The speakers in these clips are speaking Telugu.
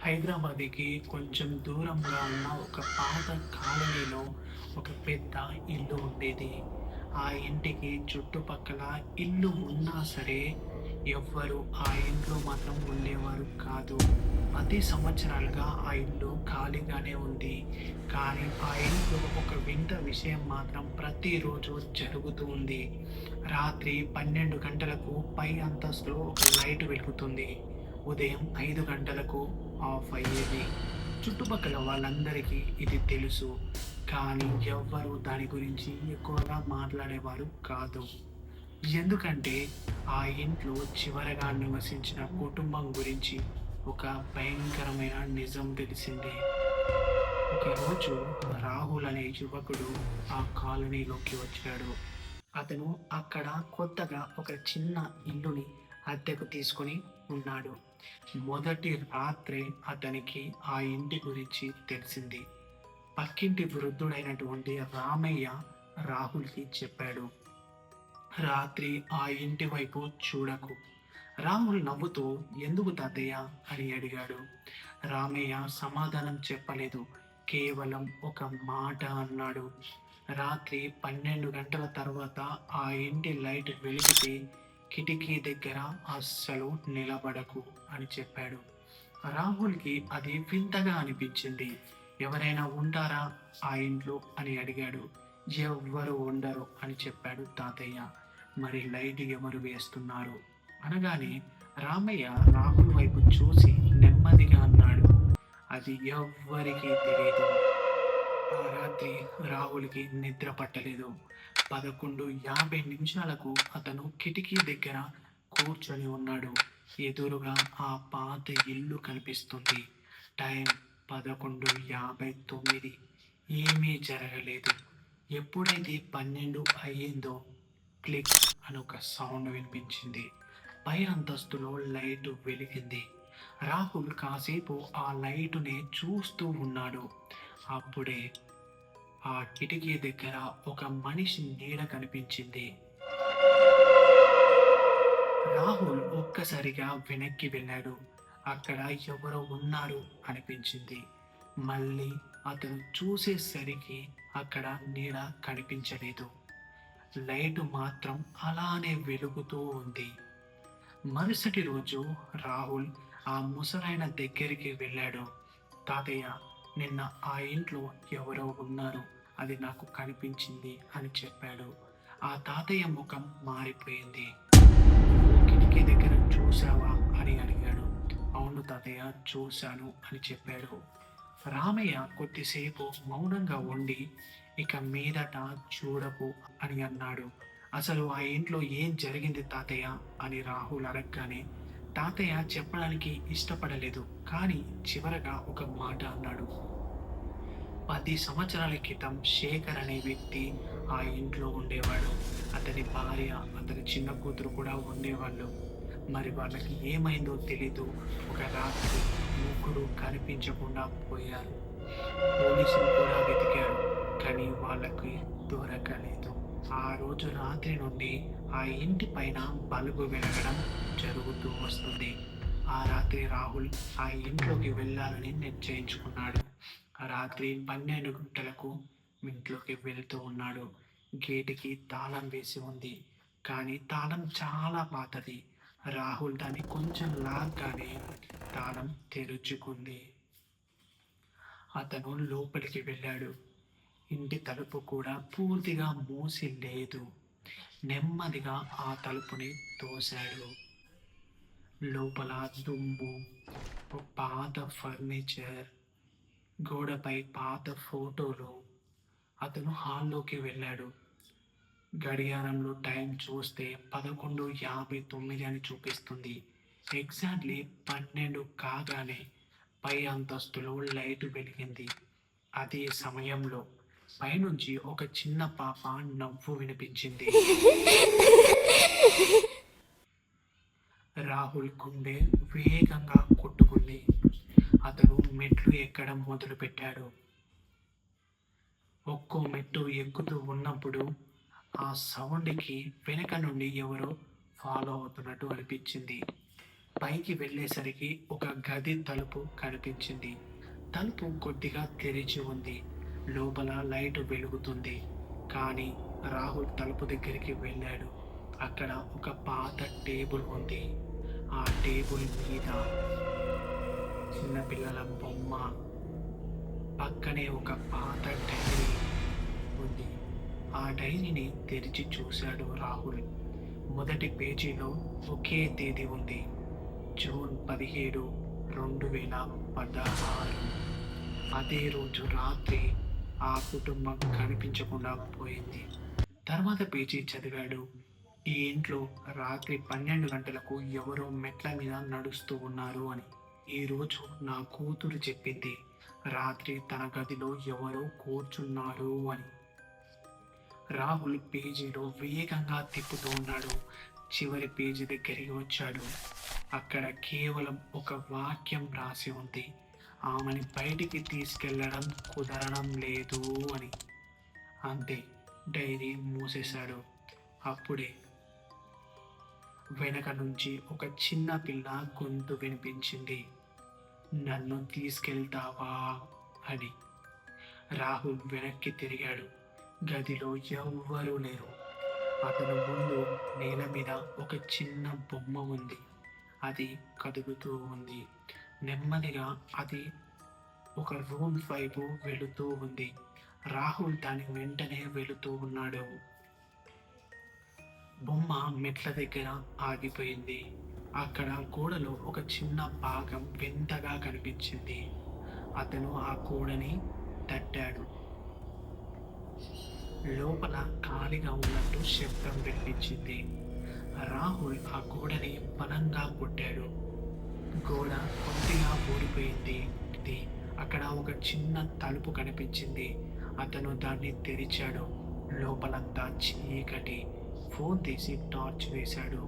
హైదరాబాద్‌కి కొంచెం దూరంగా ఉన్న ఒక పాత కాలనీలో ఒక పెద్ద ఇల్లు ఉండేది. ఆ ఇంటికి చుట్టుపక్కల ఇల్లు ఉన్నా సరే, ఎవ్వరు ఆ ఇంట్లో మాత్రం ఉండేవారు కాదు. 10 సంవత్సరాలుగా ఆ ఇల్లు ఖాళీగానే ఉంది. కానీ ఆ ఇంట్లో ఒక వింత విషయం మాత్రం ప్రతిరోజు జరుగుతూ ఉంది. రాత్రి 12 గంటలకు పై అంతస్తులో ఒక లైట్ వెలుగుతుంది. ఉదయం 5 గంటలకు ఆఫ్ అయ్యేది. చుట్టుపక్కల వాళ్ళందరికీ ఇది తెలుసు. కానీ ఎవ్వరూ దాని గురించి ఎక్కువగా మాట్లాడేవారు కాదు. ఎందుకంటే ఆ ఇంట్లో చివరగా నివసించిన కుటుంబం గురించి ఒక భయంకరమైన నిజం తెలిసింది. ఒకరోజు రాహుల్ అనే యువకుడు ఆ కాలనీలోకి వచ్చాడు. అతను అక్కడ కొత్తగా ఒక చిన్న ఇల్లుని అద్దెకు తీసుకొని ఉన్నాడు. మొదటి రాత్రే అతనికి ఆ ఇంటి గురించి తెలిసింది. పక్కింటి వృద్ధుడైనటువంటి రామయ్య రాహుల్కి చెప్పాడు, రాత్రి ఆ ఇంటి వైపు చూడకు. రాహుల్ నవ్వుతూ, ఎందుకు తాతయ్య అని అడిగాడు. రామయ్య సమాధానం చెప్పలేదు, కేవలం ఒక మాట అన్నాడు. రాత్రి 12 గంటల తర్వాత ఆ ఇంటి లైట్ వెలిగితే కిటికీ దగ్గర అస్సలు నిలబడకు అని చెప్పాడు. రాహుల్కి అది వింతగా అనిపించింది. ఎవరైనా ఉంటారా ఆ ఇంట్లో అని అడిగాడు. ఎవ్వరు ఉండరు అని చెప్పాడు తాతయ్య. మరి లైట్ ఎవరు వేస్తున్నారు అనగానే రామయ్య రాహుల్ వైపు చూసి నెమ్మదిగా అన్నాడు, అది ఎవ్వరికీ తెలియదు. ఆ రాత్రి రాహుల్కి నిద్ర పట్టలేదు. 11:50 అతను కిటికీ దగ్గర కూర్చొని ఉన్నాడు. ఎదురుగా ఆ పాత ఇల్లు కనిపిస్తుంది. టైం 11:59. ఏమీ జరగలేదు. ఎప్పుడైతే 12 అయ్యిందో క్లిక్ అని ఒక సౌండ్ వినిపించింది. పై అంతస్తులో లైట్ వెలిగింది. రాహుల్ కాసేపు ఆ లైటునే చూస్తూ ఉన్నాడు. అప్పుడే ఆ కిటికీ దగ్గర ఒక మనిషి నీడ కనిపించింది. రాహుల్ ఒక్కసారిగా వెనక్కి వెళ్ళాడు. అక్కడ ఎవరో ఉన్నారు అనిపించింది. మళ్ళీ అతను చూసేసరికి అక్కడ నీడ కనిపించలేదు. లైటు మాత్రం అలానే వెలుగుతూ ఉంది. మరుసటి రోజు రాహుల్ ఆ ముసలాయన దగ్గరికి వెళ్ళాడు. తాతయ్య, నిన్న ఆ ఇంట్లో ఎవరో ఉన్నారు, అది నాకు కనిపించింది అని చెప్పాడు. ఆ తాతయ్య ముఖం మారిపోయింది. నువ్వు కిటికీ దగ్గర చూసావా అని అడిగాడు. అవును తాతయ్య, చూశాను అని చెప్పాడు. రామయ్య కొద్దిసేపు మౌనంగా ఉండి, ఇక మీదట చూడకు అని అన్నాడు. అసలు ఆ ఇంట్లో ఏం జరిగింది తాతయ్య అని రాహుల్ అడగగానే తాతయ్య చెప్పడానికి ఇష్టపడలేదు. కానీ చివరగా ఒక మాట అన్నాడు. 10 సంవత్సరాల క్రితం శేఖర్ అనే వ్యక్తి ఆ ఇంట్లో ఉండేవాడు. అతని భార్య, అతని చిన్న కూతురు కూడా ఉండేవాళ్ళు. మరి వాళ్ళకి ఏమైందో తెలీదు. ఒక రాత్రి ముగ్గురు కనిపించకుండా పోయారు. పోలీసులు కూడా వెతికారు, కానీ వాళ్ళకి దొరకలేదు. ఆ రోజు రాత్రి నుండి ఆ ఇంటి పైన బల్బు వెలగడం జరుగుతూ వస్తుంది. ఆ రాత్రి రాహుల్ ఆ ఇంట్లోకి వెళ్ళాలని నిశ్చయించుకున్నాడు. ఆ రాత్రి 12 గంటలకు ఇంట్లోకి వెళ్తూ ఉన్నాడు. గేటుకి తాళం వేసి ఉంది, కానీ తాళం చాలా పాతది. రాహుల్ దాన్ని కొంచెం లాగ్గానే తాళం తెరుచుకుంది. అతను లోపలికి వెళ్ళాడు. ఇంటి తలుపు కూడా పూర్తిగా మూసి లేదు. నెమ్మదిగా ఆ తలుపుని తోశాడు. లోపల దుమ్ము, ఓ పాత ఫర్నిచర్, గోడపై పాత ఫోటోలు. అతను హాల్లోకి వెళ్ళాడు. గడియారంలో టైం చూస్తే 11:59 అని చూపిస్తుంది. ఎగ్జాక్ట్లీ 12 కాగానే పై అంతస్తులో లైట్ వెలిగింది. అదే సమయంలో పైనుంచి ఒక చిన్న పాప నవ్వు వినిపించింది. రాహుల్ గుండె వేగంగా కొట్టుకుంది. అతను మెట్లు ఎక్కడం మొదలుపెట్టాడు. ఒక్కో మెట్టు ఎక్కుతూ ఉన్నప్పుడు ఆ సౌండ్కి వెనక నుండి ఎవరో ఫాలో అవుతున్నట్టు అనిపించింది. పైకి వెళ్ళేసరికి ఒక గది తలుపు కనిపించింది. తలుపు కొద్దిగా తెరిచి ఉంది. లోపల లైట్ వెలుగుతుంది. కానీ రాహుల్ తలుపు దగ్గరికి వెళ్ళాడు. అక్కడ ఒక పాత టేబుల్ ఉంది. ఆ టేబుల్ మీద చిన్నపిల్లల బొమ్మ, పక్కనే ఒక పాత డైరీ ఉంది. ఆ డైరీని తెరిచి చూశాడు రాహుల్. మొదటి పేజీలో ఒకే తేదీ ఉంది. జూన్ 17, 2016. అదే రోజు రాత్రి ఆ కుటుంబం కనిపించకుండా పోయింది. తర్వాత పేజీ చదివాడు. ఈ ఇంట్లో రాత్రి 12 గంటలకు ఎవరో మెట్ల మీద నడుస్తూ ఉన్నారు అని. ఈరోజు నా కూతురు చెప్పింది, రాత్రి తన గదిలో ఎవరో కూర్చున్నారు అని. రాహుల్ పేజీలో వేగంగా తిప్పుతూ ఉన్నాడు. చివరి పేజీ దగ్గరికి వచ్చాడు. అక్కడ కేవలం ఒక వాక్యం రాసి ఉంది, ఆమెని బయటికి తీసుకెళ్లడం కుదరడం లేదు అని. అంతే, డైరీ మూసేశాడు. అప్పుడే వెనక నుంచి ఒక చిన్న పిల్ల గొంతు వినిపించింది, నన్ను తీసుకెళ్తావా అని. రాహుల్ వెనక్కి తిరిగాడు. గదిలో ఎవ్వరూ లేరు. అతను ముందు నేల మీద ఒక చిన్న బొమ్మ ఉంది. అది కదులుతూ ఉంది. నెమ్మదిగా అది ఒక రూమ్ వైపు వెళుతూ ఉంది. రాహుల్ దాని వెంటనే వెళుతూ ఉన్నాడు. బొమ్మ మెట్ల దగ్గర ఆగిపోయింది. అక్కడ గోడలో ఒక చిన్న భాగం వింతగా కనిపించింది. అతను ఆ గోడని తట్టాడు. లోపల ఖాళీగా ఉన్నట్టు శబ్దం వినిపించింది. రాహుల్ ఆ గోడని బలంగా కొట్టాడు. గోడ కొద్దిగా ఊడిపోయింది. అక్కడ ఒక చిన్న తలుపు కనిపించింది. అతను దాన్ని తెరిచాడు. లోపలంతా చీకటి. ఫోన్ తీసి టార్చ్ వేశాడు.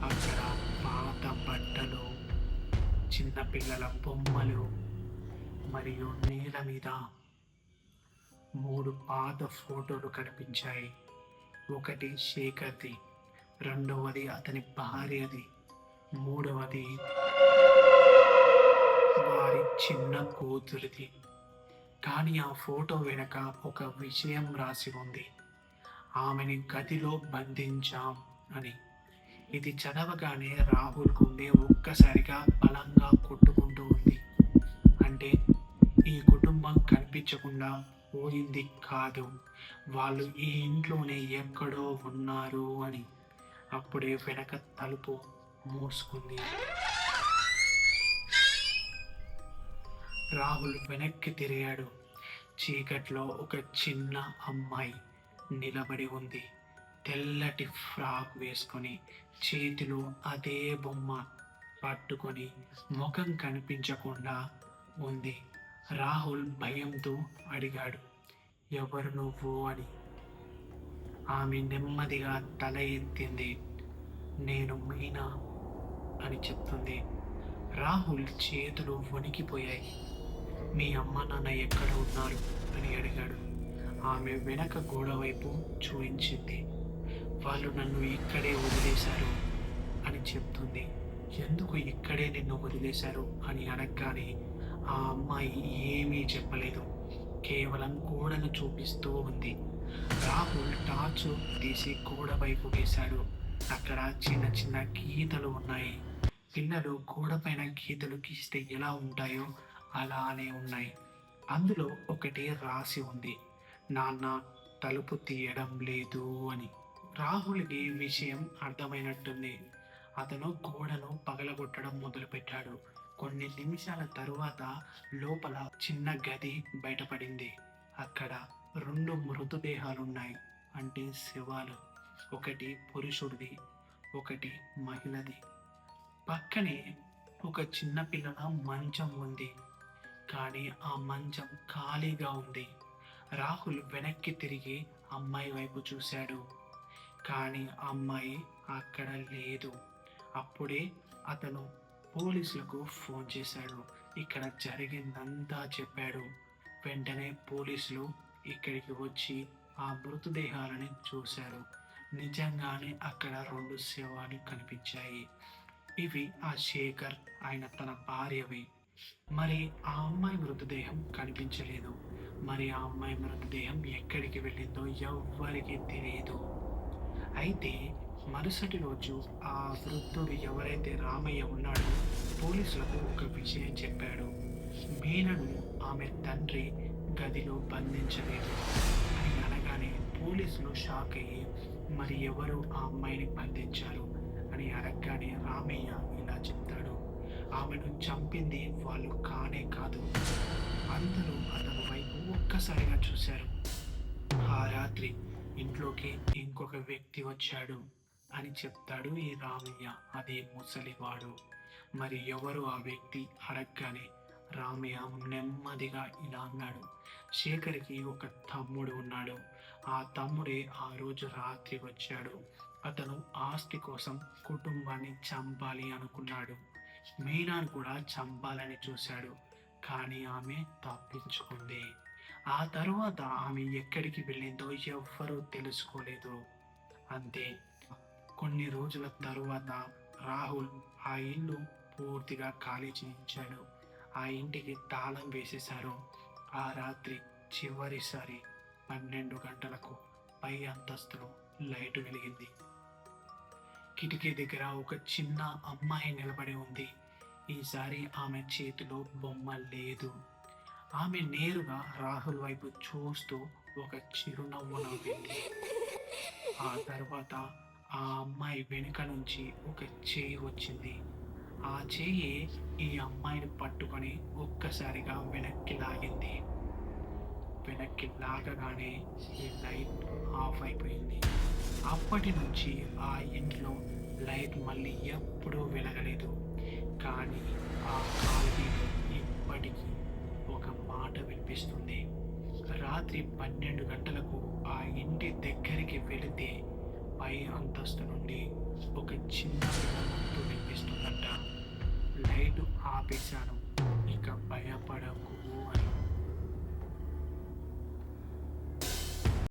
అక్కడ పాత బట్టలు, చిన్నపిల్లల బొమ్మలు మరియు నేల మీద 3 పాత ఫోటోలు కనిపించాయి. ఒకటి శేఖర్ది, రెండవది అతని భార్యది, మూడవది వారి చిన్న కూతురిది. కానీ ఆ ఫోటో వెనక ఒక విషయం రాసి ఉంది, ఆమెని గదిలో బంధించాం అని. ఇది చదవగానే రాహుల్ గుండె ఒక్కసారిగా బలంగా కొట్టుకుంటూ ఉంది. అంటే ఈ కుటుంబం కనిపించకుండా పోయింది కాదు, వాళ్ళు ఈ ఇంట్లోనే ఎక్కడో ఉన్నారు అని. అప్పుడే వెనక తలుపు మూసుకుంది. రాహుల్ వెనక్కి తిరిగాడు. చీకట్లో ఒక చిన్న అమ్మాయి నిలబడి ఉంది. తెల్లటి ఫ్రాక్ వేసుకొని, చేతిలో అదే బొమ్మ పట్టుకొని, ముఖం కనిపించకుండా ఉంది. రాహుల్ భయంతో అడిగాడు, ఎవరు నువ్వు అని. ఆమె నెమ్మదిగా తల ఎత్తింది. నేను మీనా అని చెప్తుంది. రాహుల్ చేతులు వణికిపోయాయి. మీ అమ్మ నాన్న ఎక్కడ ఉన్నారు అని అడిగాడు. ఆమె వెనక గోడ వైపు చూపించింది. వాళ్ళు నన్ను ఇక్కడే వదిలేశారు అని చెప్తుంది. ఎందుకు ఇక్కడే నిన్ను వదిలేశారు అని అడగగానే ఆ అమ్మాయి ఏమీ చెప్పలేదు, కేవలం గోడను చూపిస్తూ ఉంది. రాహుల్ టార్చ్ తీసి గోడ వైపు వేశాడు. అక్కడ చిన్న చిన్న గీతలు ఉన్నాయి. పిల్లలు గోడ పైన గీతలు గీస్తే ఎలా ఉంటాయో అలానే ఉన్నాయి. అందులో ఒకటి రాసి ఉంది, నాన్న తలుపు తీయడం లేదు అని. రాహుల్కి విషయం అర్థమైనట్టుంది. అతను గోడను పగలగొట్టడం మొదలుపెట్టాడు. కొన్ని నిమిషాల తరువాత లోపల చిన్న గది బయటపడింది. అక్కడ 2 మృతదేహాలున్నాయి, అంటే శవాలు. ఒకటి పురుషుడిది, ఒకటి మహిళది. పక్కనే ఒక చిన్న పిల్లల మంచం ఉంది. కానీ ఆ మంచం ఖాళీగా ఉంది. రాహుల్ వెనక్కి తిరిగి అమ్మాయి వైపు చూశాడు. కానీ ఆ అమ్మాయి అక్కడ లేదు. అప్పుడే అతను పోలీసులకు ఫోన్ చేశాడు. ఇక్కడ జరిగిందంతా చెప్పాడు. వెంటనే పోలీసులు ఇక్కడికి వచ్చి ఆ మృతదేహాలని చూశారు. నిజంగానే అక్కడ 2 శవాలు కనిపించాయి. ఇవి ఆ శేఖర్ ఆయన తన భార్యవి. మరి ఆ అమ్మాయి మృతదేహం కనిపించలేదు. మరి ఆ అమ్మాయి మృతదేహం ఎక్కడికి వెళ్ళిందో ఎవ్వరికీ తెలియదు. అయితే మరుసటి రోజు ఆ వృద్ధుడు ఎవరైతే రామయ్య ఉన్నాడో పోలీసులకు ఒక విషయం చెప్పాడు. మీనను ఆమె తండ్రి గదిలో బంధించలేదు అని అనగానే పోలీసులు షాక్ అయ్యి మరి ఎవరు ఆ అమ్మాయిని బంధించారు అని అడగగానే రామయ్య ఇలా చెప్తాడు. ఆమెను చంపింది వాళ్ళు కానే కాదు. అందరూ అతని వైపు ఒక్కసారిగా చూశారు. ఆ రాత్రి ఇంట్లోకి ఇంకొక వ్యక్తి వచ్చాడు అని చెప్తాడు ఈ రామయ్య. అదే ముసలివాడు. మరి ఎవరు ఆ వ్యక్తి అడగగానే రామయ్య నెమ్మదిగా ఇలా అన్నాడు. శేఖర్కి ఒక తమ్ముడు ఉన్నాడు. ఆ తమ్ముడే ఆ రోజు రాత్రి వచ్చాడు. అతను ఆస్తి కోసం కుటుంబాన్ని చంపాలి అనుకున్నాడు. మీనాను కూడా చంపాలని చూశాడు. కానీ ఆమె తప్పించుకుంది. ఆ తరువాత ఆమె ఎక్కడికి వెళ్ళిందో ఎవ్వరూ తెలుసుకోలేదు. అంతే. కొన్ని రోజుల తరువాత రాహుల్ ఆ ఇల్లు పూర్తిగా ఖాళీ చేయించాడు. ఆ ఇంటికి తాళం వేసేశారు. ఆ రాత్రి చివరిసారి 12 గంటలకు పై అంతస్తులో లైటు వెలిగింది. కిటికీ దగ్గర ఒక చిన్న అమ్మాయి నిలబడి ఉంది. ఈసారి ఆమె చేతిలో బొమ్మ లేదు. ఆమె నేరుగా రాహుల్ వైపు చూస్తూ ఒక చిరునవ్వు నవ్వింది. ఆ తర్వాత ఆ అమ్మాయి వెనుక నుంచి ఒక చేయి వచ్చింది. ఆ చేయి ఈ అమ్మాయిని పట్టుకొని ఒక్కసారిగా వెనక్కి లాగింది. వెనక్కి లాగగానే ఈ లైట్ ఆఫ్ అయిపోయింది. అప్పటి నుంచి ఆ ఇంట్లో లైట్ మళ్ళీ ఎప్పుడూ వెలగలేదు. కానీ ఆ కాలనీలో ఇప్పటికీ ఒక మాట వినిపిస్తుంది. రాత్రి 12 గంటలకు ఆ ఇంటి దగ్గరికి వెళితే పై అంతస్తు నుండి ఒక చిన్న వినోదం వినిపిస్తుందంట. లైట్ ఆపేశాను.